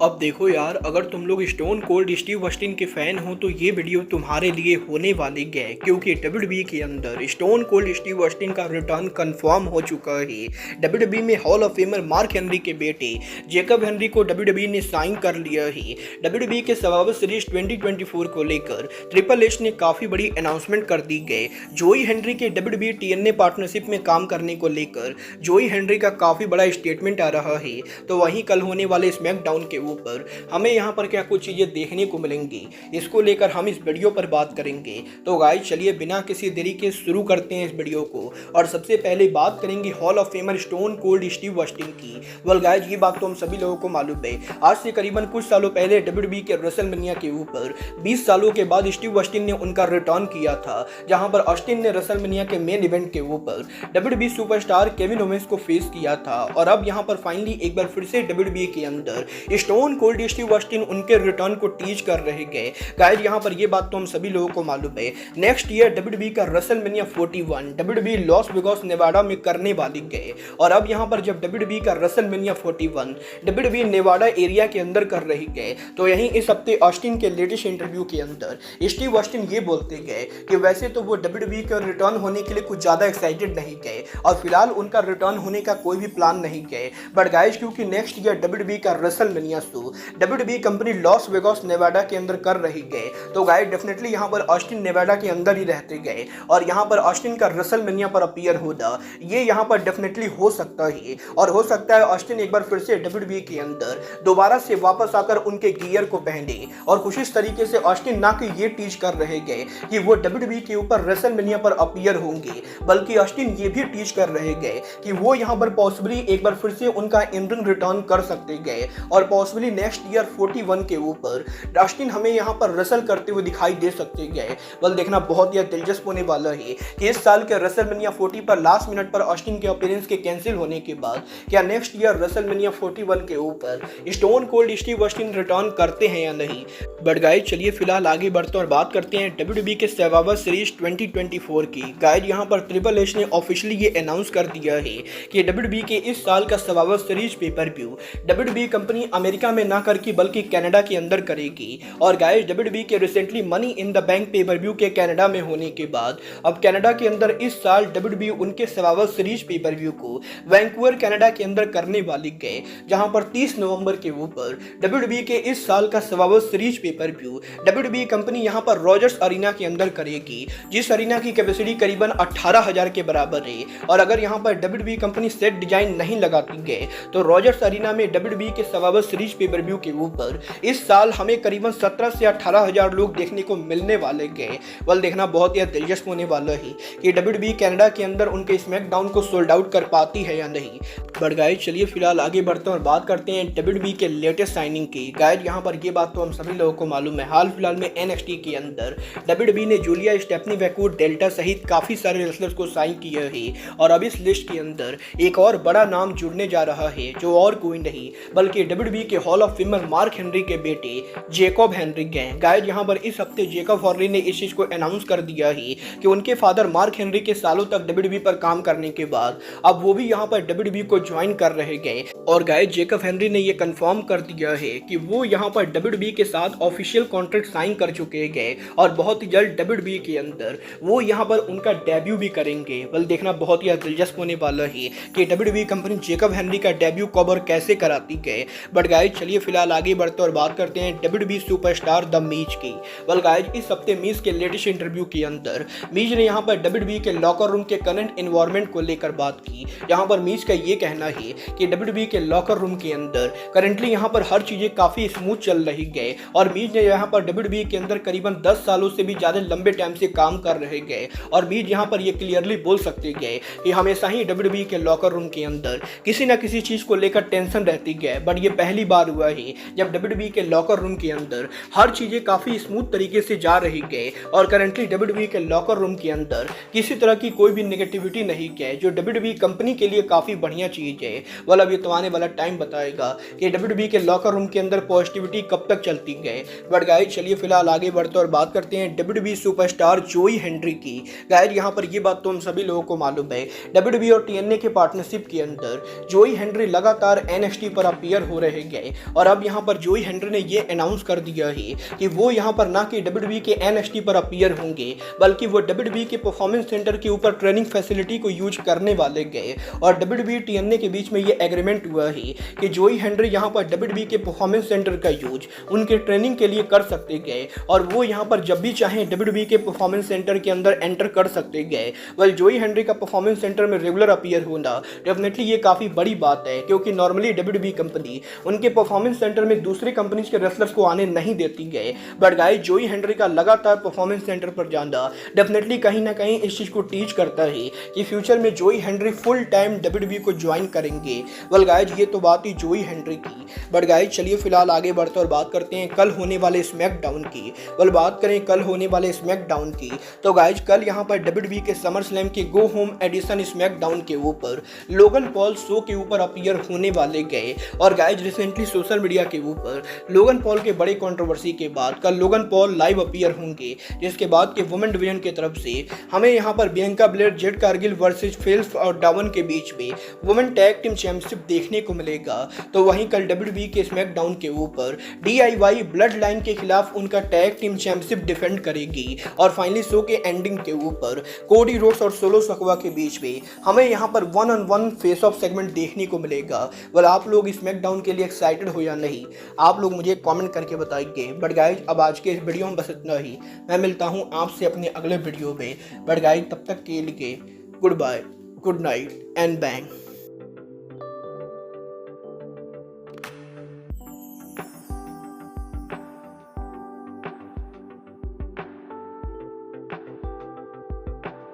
अब देखो यार, अगर तुम लोग स्टोन कोल्ड स्टीव ऑस्टिन के फैन हो तो ये वीडियो तुम्हारे लिए होने वाली है, क्योंकि डब्ल्यूडब्ल्यूई के अंदर स्टोन कोल्ड स्टीव ऑस्टिन का रिटर्न कंफर्म हो चुका है। डब्ल्यूडब्ल्यूई में hall of famer mark Henry के बेटे जेकब हेनरी को डब्ल्यूडब्ल्यूई ने साइन कर लिया है। डब्ल्यूडब्ल्यूई के सर्वाइवर सीरीज 2024 को लेकर ट्रिपल एच ने काफी बड़ी अनाउंसमेंट कर दी गई। जोई हेनरी के डब्ल्यूडब्ल्यूई टीएनए पार्टनरशिप में काम करने को लेकर जोई हेनरी का काफी बड़ा स्टेटमेंट आ रहा है। तो वहीं कल होने वाले स्मैकडाउन के ऊपर हमें यहाँ पर क्या कुछ चीजें देखने को मिलेंगी, इसको लेकर हम इस वीडियो पर बात करेंगे। तो गाइस चलिए बिना किसी देरी के शुरू करते हैं इस वीडियो को। और सबसे पहले बात करेंगे hall of famer stone cold Steve Austin की। वेल गाइस, ये बात तो हम सभी लोगों को मालूम है। आज से करीबन कुछ सालों पहले डब्ल्यूडब्ल्यूई के रेसलमेनिया के ऊपर 20 सालों के बाद स्टीव ऑस्टिन ने उनका रिटर्न किया था, जहां पर ऑस्टिन ने रेसलमेनिया के मेन इवेंट के ऊपर डब्ल्यूडब्ल्यूई सुपरस्टार केविन ओवेंस को फेस किया था। और अब यहां पर फाइनली एक बार फिर से डब्ल्यूडब्ल्यूई के अंदर स्टोन कोल्ड स्टीव ऑस्टिन उनके रिटर्न को टीज कर रहे गए। गाइस यहां पर ये बात तो हम सभी लोगों को मालूम है। नेक्स्ट ईयर डब्ल्यूडब्ल्यूई का WrestleMania 41 WWE Las Vegas Nevada में करने वाली गए। और अब यहां पर जब डब्ल्यूडब्ल्यूई का रेसलमेनिया 41 डब्ल्यूडब्ल्यूई नेवाडा एरिया के अंदर कर रही गए, तो यहीं इस हफ्ते ऑस्टिन के लेटेस्ट इंटरव्यू के अंदर स्टीव ऑस्टिन ये बोलते गए कि वैसे तो वो डब्ल्यूडब्ल्यूई का रिटर्न होने के लिए कुछ ज्यादा एक्साइटेड नहीं गए और फिलहाल उनका रिटर्न होने का कोई भी प्लान नहीं गए। बट गाइस क्योंकि नेक्स्ट ईयर डब्ल्यूडब्ल्यूई का WrestleMania show WWE company Las Vegas Nevada के अंदर कर रही गए, तो गाइस डेफिनेटली यहां पर ऑस्टिन नेवाडा के अंदर ही रहते गए और यहां पर ऑस्टिन का रेसलमेनिया पर अपीयर होना ये यहां पर डेफिनेटली हो सकता है। और हो सकता है ऑस्टिन एक बार फिर से डब्ल्यूडब्ल्यूई के अंदर दोबारा से वापस आकर उनके गियर को पहने। और कुछ इस तरीके से ऑस्टिन ना कि ये टीच कर रहे गए कि वो डब्ल्यूडब्ल्यूई के ऊपर रेसलमेनिया पर अपीयर होंगे, बल्कि ऑस्टिन ये भी टीच कर रहे गए कि वो यहां पर पॉसिबली एक बार फिर से उनका इन-रिंग रिटर्न कर सकते गए और पॉसिबली नेक्स्ट ईयर 41 के ऊपर ऑस्टिन हमें यहां पर रेसल करते हुए दिखाई दे सकते गए। बल देखना बहुत ही दिलचस्प होने वाला है कि इस साल के रेसलमेनिया 40 पर लास्ट मिनट पर ऑस्टिन के अपीयरेंस के कैंसिल होने के बाद क्या नेक्स्ट ईयर रेसलमेनिया 41 के ऊपर stone cold Steve Austin return करते हैं या नहीं। बट गाइस चलिए फिलहाल आगे बढ़ते और बात करते हैं डब्ल्यूडब्ल्यूई के सर्वाइवर सीरीज 2024 की। गाइस यहां पर ट्रिपल एच ने ऑफिशियली ये अनाउंस कर दिया है कि डब्ल्यूडब्ल्यूई के इस साल का survivor series pay per view WWE company America में ना करके बल्कि कनाडा के अंदर करेगी। और गाइस डब्ल्यूडब्ल्यूई के recently money in the bank pay per view के कनाडा में होने के बाद अब कनाडा के अंदर इस साल डब्ल्यूडब्ल्यूई उनके सर्वाइवर सीरीज पेपर व्यू को वैंकूवर कनाडा के अंदर करने वाली गए, जहां पर 30 नवंबर के ऊपर डब्ल्यूडब्ल्यूई के इस साल का survivor series pay per view WWE company यहां पर रॉजर्स अरीना के अंदर करेगी, जिस अरीना की कैपेसिटी करीबन 18,000 के बराबर है। और अगर यहां पर डब्ल्यूडब्ल्यूई कंपनी सेट डिजाइन नहीं लगाती गए तो रॉजर्स अरीना में डब्ल्यूडब्ल्यूई के सर्वाइवर सीरीज पेपर व्यू के ऊपर इस साल हमें करीबन 17 से 18,000 लोग देखने को मिलने वाले गए। वल देखना बहुत ही दिलचस्प होने वाला है कि डब्ल्यूडब्ल्यूई कनाडा के अंदर उनके स्मैकडाउन को सोल्ड आउट कर पाती है या नहीं। बट गाइस चलिए फिलहाल आगे बढ़ते हैं और बात करते हैं डब्ल्यूडब्ल्यूई के लेटेस्ट साइनिंग की। गाइस यहाँ पर ये बात तो हम सभी लोगों को मालूम है, हाल फिलहाल में एनएक्सटी के अंदर डब्ल्यूडब्ल्यूई ने जूलिया स्टेफनी वैकूड डेल्टा सहित काफी सारे रेसलर्स को साइन किया है। और अब इस लिस्ट के अंदर एक और बड़ा नाम जुड़ने जा रहा है, जो और कोई नहीं बल्कि डब्ल्यूडब्ल्यूई के hall of famer mark Henry के बेटे जेकब हेनरी हैं। गाइस यहाँ पर इस हफ्ते जेकब हेनरी ने इस चीज को अनाउंस कर दिया है कि उनके फादर मार्क हेनरी के सालों तक डब्ल्यूडब्ल्यूई पर काम करने के बाद अब वो भी यहाँ पर डब्ल्यूडब्ल्यूई को ज्वाइन कर रहे गए। और गाइस जेकब हेनरी ने ये कंफर्म कर दिया है कि वो यहाँ पर डब्ल्यूडब्ल्यूई के साथ ऑफिशियल कॉन्ट्रैक्ट साइन कर चुके गए और बहुत ही जल्द डब्ल्यूडब्ल्यूई के अंदर वो यहाँ पर उनका डेब्यू भी करेंगे। बल देखना बहुत ही दिलचस्प होने वाला है कि डब्ल्यूडब्ल्यूई कंपनी जेकब हेनरी का डेब्यू कब और कैसे कराती गए। बट गाइस चलिए फिलहाल आगे बढ़ते और बात करते हैं डब्ल्यूडब्ल्यूई सुपरस्टार द मीज की। वेल गाइस इस हफ्ते मीज के लेटेस्ट इंटरव्यू के अंदर मीज ने यहां पर डब्ल्यूडब्ल्यूई के लॉकर रूम के करंट एनवायरनमेंट को लेकर बात की। यहां पर मीज का ये कहना है कि डब्ल्यूडब्ल्यूई के लॉकर रूम के अंदर करंटली यहां पर हर चीजें काफी स्मूथ चल रही गए और मीज ने यहां पर डब्ल्यूडब्ल्यूई के अंदर करीबन 10 सालों से भी ज्यादा लंबे टाइम से काम कर रहे गए। और मीज यहां पर ये क्लियरली बोल सकते गए कि हमेशा ही डब्ल्यूडब्ल्यूई के लॉकर रूम के अंदर किसी न किसी चीज को लेकर टेंशन रहती गए। बट ये पहली बार हुआ है जब डब्ल्यूडब्ल्यूई के लॉकर रूम के अंदर हर चीजें काफी स्मूथ तरीके से जा रही गए और करंटली डब्ल्यूडब्ल्यूई के लॉकर रूम के अंदर किसी तरह की कोई भी नेगेटिविटी नहीं है, जो डब्ल्यूडब्ल्यूई कंपनी के लिए काफी बढ़िया चीज है। वाला अब ये तुम्हारे आने वाला टाइम बताएगा कि WWE के लॉकर रूम के अंदर पॉजिटिविटी कब तक चलती गए। बट गाइज चलिए फिलहाल आगे बढ़ते और बात करते हैं WWE सुपरस्टार जोई हेनरी की। गाइज यहाँ पर ये बात तो हम सभी लोगों को मालूम है, WWE और TNA के पार्टनरशिप के अंदर जोई हेनरी लगातार NXT पर अपीयर हो रहे गए और अब यहाँ पर जोई हेनरी ने ये अनाउंस कर दिया है कि वो यहाँ पर ना कि WWE के NXT पर अपीयर होंगे बल्कि वो WWE के परफॉर्मेंस सेंटर के ऊपर ट्रेनिंग फैसिलिटी को यूज करने वाले गए। और WWE TNA के बीच में ये एग्रीमेंट हुआ है कि जोई हेनरी यहाँ पर WWE के परफॉर्मेंस सेंटर का यूज उनके ट्रेनिंग के लिए कर सकते गए और वो यहाँ पर जब भी चाहें WWE के परफॉर्मेंस सेंटर के अंदर एंटर कर सकते गए। वेल जोई हेनरी का परफॉर्मेंस सेंटर में रेगुलर अपीयर होना डेफिनेटली ये काफ़ी बड़ी बात है, क्योंकि नॉर्मली WWE कंपनी उनके परफॉर्मेंस सेंटर में दूसरे कंपनीज के रेसलर्स को आने नहीं देती गए। बट गाइस जोई हेनरी का लगातार परफॉर्मेंस सेंटर पर जाना डेफिनेटली कहीं ना कहीं इस चीज़ को टीच करता है कि फ्यूचर में जोई हेनरी फुल टाइम WWE को ज्वाइन करेंगे। वेल गाइस ये तो बात ही जोई हेनरी की। बट गाइस चलिए फिलहाल आगे बढ़ते और बात करते हैं कल होने वाले स्मैकडाउन की। वेल बात करें कल होने वाले स्मैकडाउन की तो गाइस कल यहाँ पर WWE के समर स्लैम के गो होम एडिशन स्मैकडाउन के ऊपर लोगन पॉल शो के ऊपर अपीयर होने वाले गए। और गाइस रिसेंटली सोशल मीडिया के ऊपर लोगन पॉल के बड़े कंट्रोवर्सी के बाद कल लोगन पॉल लाइव अपीयर होंगे, जिसके बाद के वुमेन डिवीजन की तरफ से हमें यहाँ पर Bianca Blair, Jade Cargill versus fails और डावन के बीच में वुमेन टैग टीम चैंपियनशिप देखने को मिलेगा। तो वहीं कल WWE के स्मैकडाउन के ऊपर DIY ब्लड लाइन के खिलाफ उनका टैग टीम चैंपियनशिप डिफेंड करेगी। और फाइनली शो के एंडिंग के ऊपर कोडी रोड्स और सोलो सकवा के बीच में हमें यहाँ पर 1-on-1 फेस ऑफ सेगमेंट देखने को मिलेगा। वेल आप लोग स्मैकडाउन के लिए एक्साइटेड हो या नहीं, आप लोग मुझे कमेंट करके बताइए। बट गाइज अब आज के इस वीडियो में बस इतना ही। मैं मिलता हूँ आपसे अपने अगले वीडियो में। बट गाइज तब तक के लिए good bye, good night and bang.